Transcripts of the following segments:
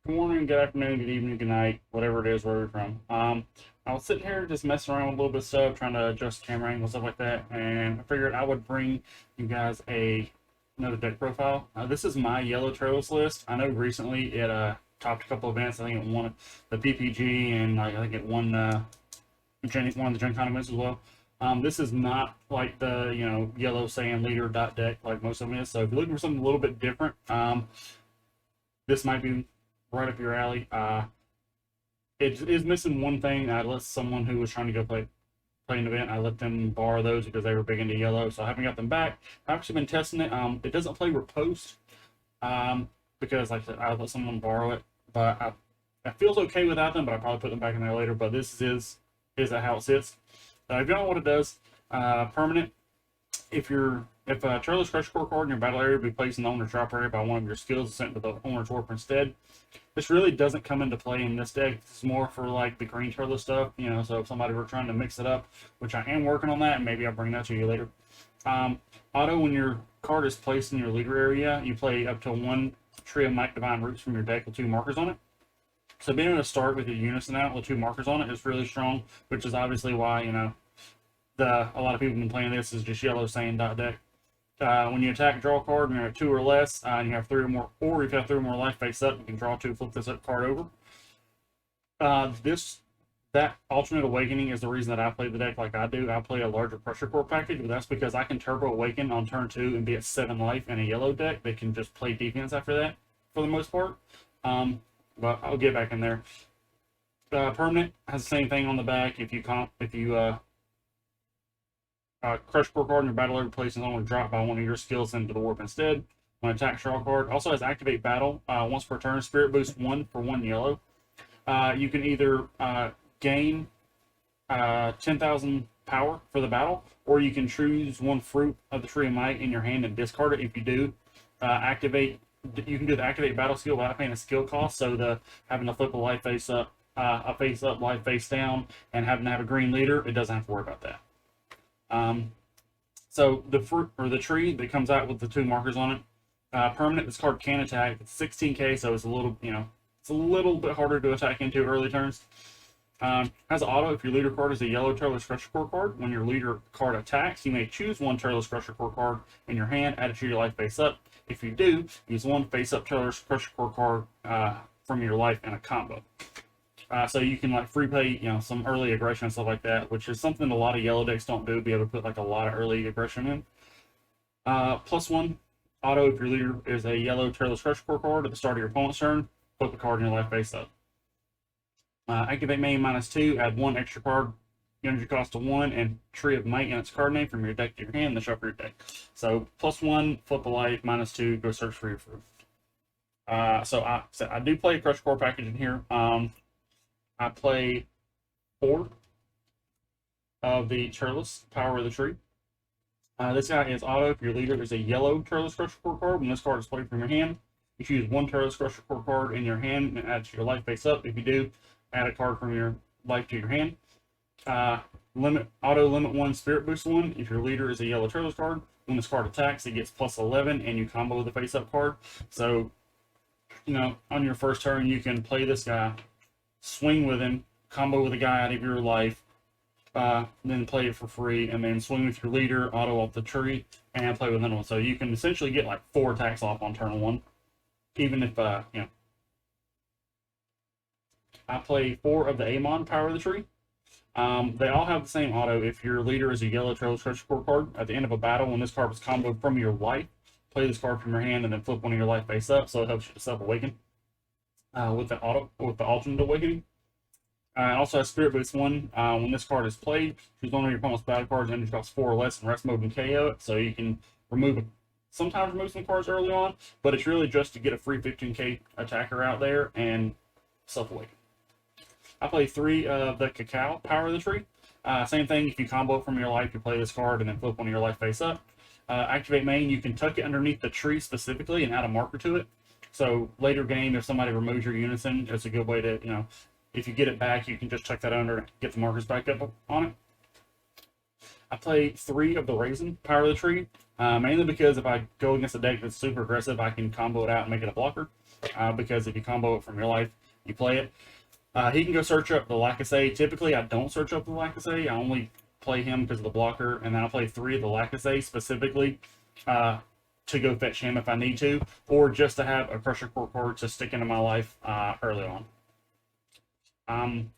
Good morning, good afternoon, good evening, good night, whatever it is, where you're from. I was sitting here just messing around with a little bit of stuff, trying to adjust camera angles, stuff like that, and I figured I would bring you guys another deck profile. This is my yellow Turles list. I know recently it topped a couple events. I think it won the PPG, and I think it won one of the Gen Con events as well. This is not like the yellow sand leader dot deck like most of them is. So if you're looking for something a little bit different, this might be right up your alley. It is missing one thing. I let someone who was trying to go play an event. I let them borrow those because they were big into yellow, so I haven't got them back. I've actually been testing it. It doesn't play riposte because, like I said, I let someone borrow it, but it feels okay without them. But I probably put them back in there later. But this is how it sits. If you don't know what it does, permanent. If a Turles Crush Core card in your battle area will be placed in the owner's drop area by one of your skills sent to the owner's warp instead. This really doesn't come into play in this deck. This is more for like the green Turles stuff, so if somebody were trying to mix it up, which I am working on that, and maybe I'll bring that to you later. Auto, when your card is placed in your leader area, you play up to one Tree of Might Divine Roots from your deck with 2 markers on it. So being able to start with your unison out with 2 markers on it is really strong, which is obviously why, a lot of people have been playing this is just yellow sand dot deck. When you attack, draw a card, and you're at 2 or less, and you have 3 or more, or if you have 3 or more life face up, you can draw 2, flip this card over. That alternate awakening is the reason that I play the deck like I do. I play a larger pressure core package, but that's because I can turbo awaken on turn 2 and be at 7 life in a yellow deck that can just play defense after that for the most part. But I'll get back in there. Permanent has the same thing on the back. If you crush core card in your battle area places on a drop by one of your skills into the warp instead. When attack, draw card. Also has activate battle once per turn. Spirit boost 1 for 1 yellow. You can either gain 10,000 power for the battle, or you can choose 1 fruit of the Tree of Might in your hand and discard it. If you do, you can do the activate battle skill without paying a skill cost. So the having to flip a life face up, life face down, and having to have a green leader, it doesn't have to worry about that. So the fruit or the tree that comes out with the 2 markers on it, permanent. This card can attack. It's 16k, so it's a little, it's a little bit harder to attack into early turns. Has auto. If your leader card is a yellow Turles Crusher Core card, when your leader card attacks, you may choose 1 Turles Crusher Core card in your hand, add it to your life face up. If you do, use 1 face up Turles Crusher Core card from your life in a combo. So you can like free play, some early aggression and stuff like that, which is something a lot of yellow decks don't do. Be able to put like a lot of early aggression in. +1 auto. If your leader is a yellow Turles Crush Core card at the start of your opponent's turn, flip the card in your life face up. Activate main -2. Add 1 extra card, energy cost to 1, and Tree of Might in its card name from your deck to your hand, then shuffle your deck. So +1, flip a life, -2, go search for your fruit. So I do play a Crush Core package in here. I play 4 of the Turles Power of the Tree. This guy is auto. If your leader is a yellow Turles Crusher Core card, when this card is played from your hand, you choose 1 Turles Crusher Core card in your hand and add to your life face up. If you do, add a card from your life to your hand. Limit 1 Spirit Boost 1. If your leader is a yellow Turles card, when this card attacks, it gets +11, and you combo with the face up card. So, on your first turn, you can play this guy, swing with him, combo with a guy out of your life, then play it for free, and then swing with your leader, auto off the tree, and play with another one. So you can essentially get like 4 attacks off on turn 1, even if I play 4 of the Amon Power of the Tree. They all have the same auto. If your leader is a yellow Turles Crush Core card, at the end of a battle, when this card was comboed from your life, play this card from your hand and then flip 1 of your life face up, so it helps you to self-awaken with the alternate awakening. Also has Spirit Boost 1. When this card is played, choose 1 of your opponent's battle cards, energy costs 4 or less, and rest mode and KO it. So you can sometimes remove some cards early on, but it's really just to get a free 15k attacker out there and self-awaken. I play 3 of the Cacao Power of the Tree. Same thing. If you combo from your life, you play this card and then flip 1 of your life face up. Activate main. You can tuck it underneath the tree specifically and add a marker to it. So later game, if somebody removes your unison, it's a good way to, if you get it back, you can just tuck that under and get the markers back up on it. I play 3 of the Raisin Power of the Tree, mainly because if I go against a deck that's super aggressive, I can combo it out and make it a blocker. because if you combo it from your life, you play it. He can go search up the Lacasse. Typically, I don't search up the Lacasse. I only play him because of the blocker, and then I'll play 3 of the Lacasse specifically to go fetch him if I need to, or just to have a Crusher Core card to stick into my life early on.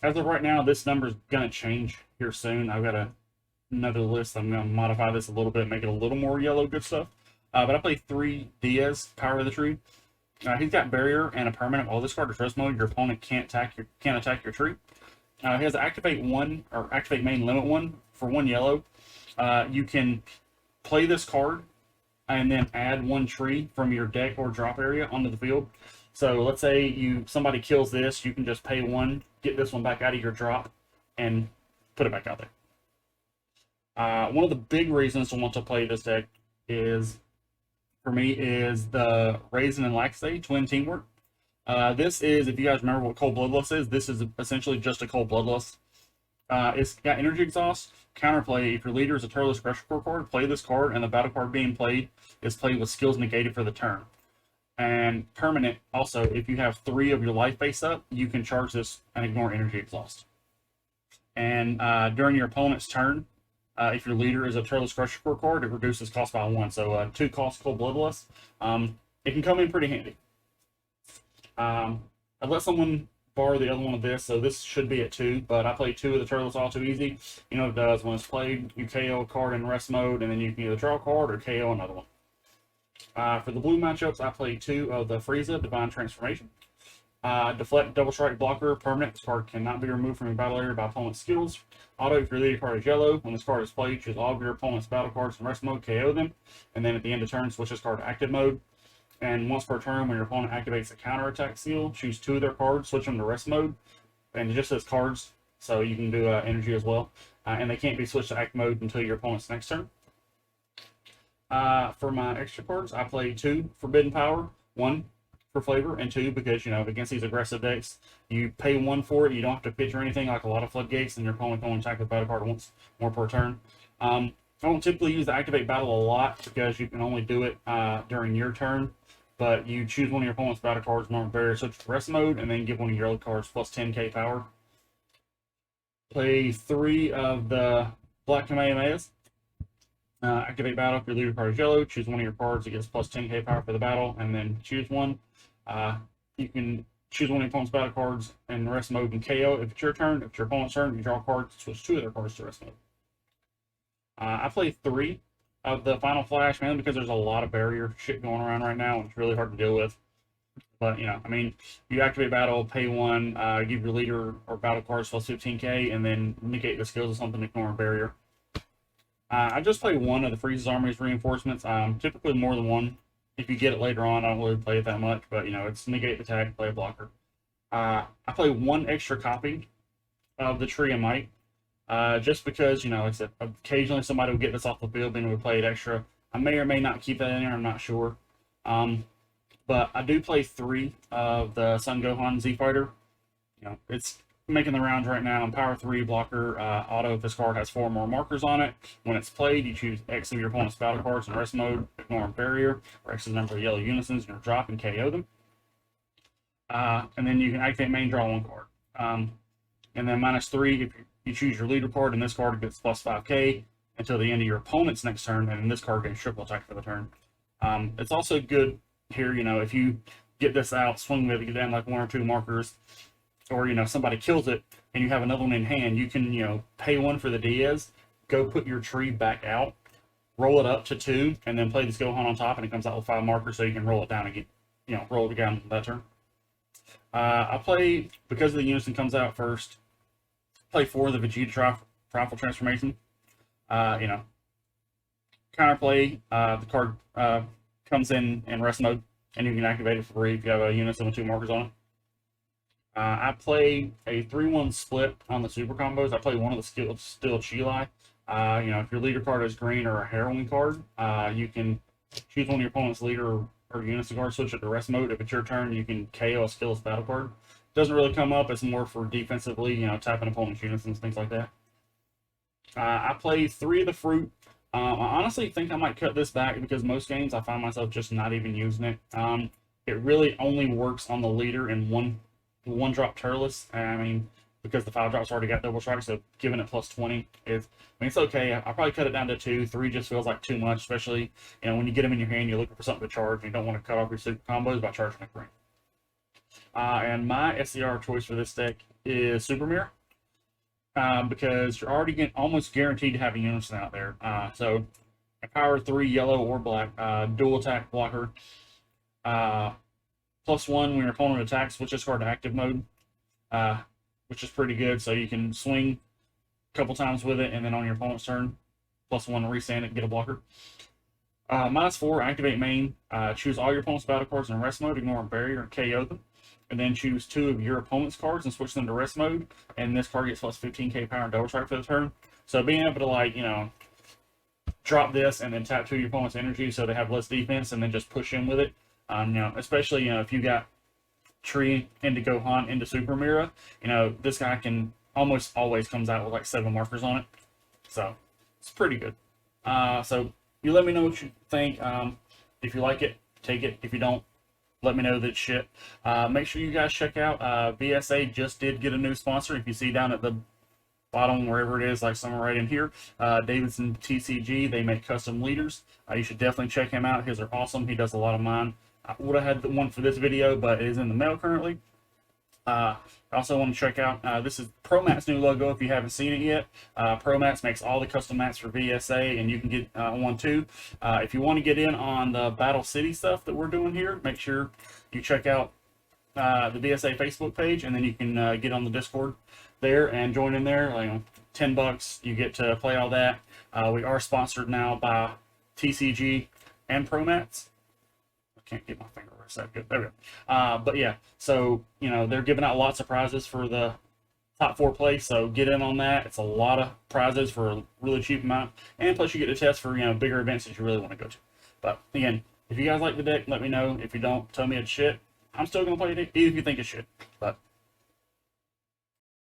As of right now, this number is going to change here soon. I've got another list. I'm going to modify this a little bit, make it a little more yellow good stuff. But I play 3 Diaz, Power of the Tree. He's got Barrier and a permanent. While this card is rest mode, your opponent can't attack your tree. He has Activate 1 or Activate Main Limit 1 for 1 yellow. You can play this card and then add 1 tree from your deck or drop area onto the field. So let's say somebody kills this, you can just pay 1, get this one back out of your drop, and put it back out there. One of the big reasons to want to play this deck for me is the Raisin and Laxate Twin Teamwork. This is, if you guys remember what Cold Bloodlust is, this is essentially just a Cold Bloodlust. It's got Energy Exhaust, Counterplay. If your leader is a Turles Crusher Core card, play this card, and the battle card being played is played with skills negated for the turn. And permanent, also, if you have 3 of your life base up, you can charge this and ignore Energy Exhaust. And during your opponent's turn, if your leader is a Turles Crusher Core card, it reduces cost by 1. So 2 cost Cold Bloodlust. It can come in pretty handy. I let someone borrow the other one of this, so this should be at 2, but I play 2 of the Turles all too easy. You know what it does when it's played, you KO a card in rest mode, and then you can either draw a card or KO another one. For the blue matchups, I play 2 of the Frieza, Divine Transformation. Deflect, Double Strike, Blocker, permanent. This card cannot be removed from your battle area by opponent's skills. Auto, if your leader card is yellow, when this card is played, choose all of your opponent's battle cards from rest mode, KO them, and then at the end of turn, switch this card to active mode. And once per turn, when your opponent activates a counterattack seal, choose 2 of their cards, switch them to rest mode, and it just says cards, so you can do energy as well. And they can't be switched to act mode until your opponent's next turn. For my extra cards, I play 2 Forbidden Power, 1 for flavor, and 2 because, against these aggressive decks, you pay 1 for it. You don't have to pitch or anything like a lot of Floodgates, and your opponent can only attack with battle card once more per turn. I don't typically use the Activate Battle a lot because you can only do it during your turn, but you choose one of your opponent's battle cards, normal barrier, switch to rest mode, and then give one of your other cards plus 10k power. Play 3 of the Black Kamehamehas. Activate battle if your leader card is yellow. Choose one of your cards that gets plus 10k power for the battle, and then choose one. You can choose one of your opponent's battle cards in rest mode and KO if it's your turn. If it's your opponent's turn, you draw a card, switch 2 of their cards to rest mode. I play 3 of the Final Flash, mainly because there's a lot of barrier shit going around right now, and it's really hard to deal with. But, you activate battle, pay 1, give your leader or battle cards plus 15k, and then negate the skills of something, ignore a barrier. I just play 1 of the Frieza's Army's reinforcements. Typically more than 1. If you get it later on, I don't really play it that much, but it's negate the attack, play a blocker. I play 1 extra copy of the Tree of Might, just because occasionally somebody will get this off the field and would play it extra. I may or may not keep that in there. I'm not sure. But I do play 3 of the Sun Gohan Z Fighter. It's making the rounds right now. On Power 3 blocker, auto, if this card has 4 more markers on it. When it's played, you choose X of your opponent's battle cards in rest mode, ignore barrier, or X is the number of yellow unisons in your drop and KO them. And then you can activate main, draw 1 card. And then -3, if you choose your leader card, and this card gets plus 5k until the end of your opponent's next turn, and then this card gets triple attack for the turn. It's also good here, if you get this out, swing with it, get down like 1 or 2 markers, or somebody kills it and you have another one in hand, you can pay 1 for the Diaz, go put your tree back out, roll it up to 2, and then play this Gohan on top, and it comes out with 5 markers, so you can roll it down again, roll it down that turn. I play, because the unison comes out first, play 4 of the Vegeta Trifle Transformation. Counterplay, the card comes in rest mode, and you can activate it for free if you have a unison with 2 markers on it. I play a 3-1 split on the super combos. I play 1 of the Steel Chili. If your leader card is green or a heroine card, you can choose one of your opponent's leader or unison card, switch it to rest mode. If it's your turn, you can KO a skillless battle card. Doesn't really come up. It's more for defensively, tapping opponent's unisons, things like that. I play 3 of the fruit. I honestly think I might cut this back because most games I find myself just not even using it. It really only works on the leader and one drop Turles. I mean, because the 5 drops already got double strike, so giving it plus 20 is, I mean, it's okay. I'll probably cut it down to 2. 3 just feels like too much, especially, when you get them in your hand, you're looking for something to charge. You don't want to cut off your super combos by charging a green. And my SCR choice for this deck is Super Mirror. Because you're already almost guaranteed to have a unison out there. So a power 3 yellow or black, dual attack blocker, +1 when your opponent attacks, switch this card to active mode, which is pretty good. So you can swing a couple times with it, and then on your opponent's turn, +1 restand it and get a blocker. -4, activate main. Choose all your opponent's battle cards in rest mode, ignore a barrier, and KO them. And then choose 2 of your opponent's cards and switch them to rest mode. And this card gets plus 15k power and double strike for the turn. So being able to, like, drop this and then tap 2 of your opponent's energy so they have less defense, and then just push in with it. Especially, if you got Tree into Gohan into Super Mirror, this guy can almost always comes out with like 7 markers on it. So it's pretty good. So you let me know what you think. If you like it, take it. If you don't, let me know that shit. Make sure you guys check out VSA just did get a new sponsor. If you see down at the bottom, wherever it is, like somewhere right in here, Davidson TCG, they make custom leaders. You should definitely check him out. His are awesome. He does a lot of mine. I would have had the one for this video, but it is in the mail currently. I also want to check out, this is ProMat's new logo if you haven't seen it yet. ProMats makes all the custom mats for VSA, and you can get one too. If you want to get in on the Battle City stuff that we're doing here, make sure you check out the VSA Facebook page, and then you can get on the Discord there and join in there. Like, $10, you get to play all that. We are sponsored now by TCG and ProMats. Can't get my finger where it's that good. There we go. But yeah, so they're giving out lots of prizes for the top 4 place. So get in on that. It's a lot of prizes for a really cheap amount, and plus you get to test for bigger events that you really want to go to. But again, if you guys like the deck, let me know. If you don't, tell me it's shit. I'm still gonna play it even if you think it's shit. But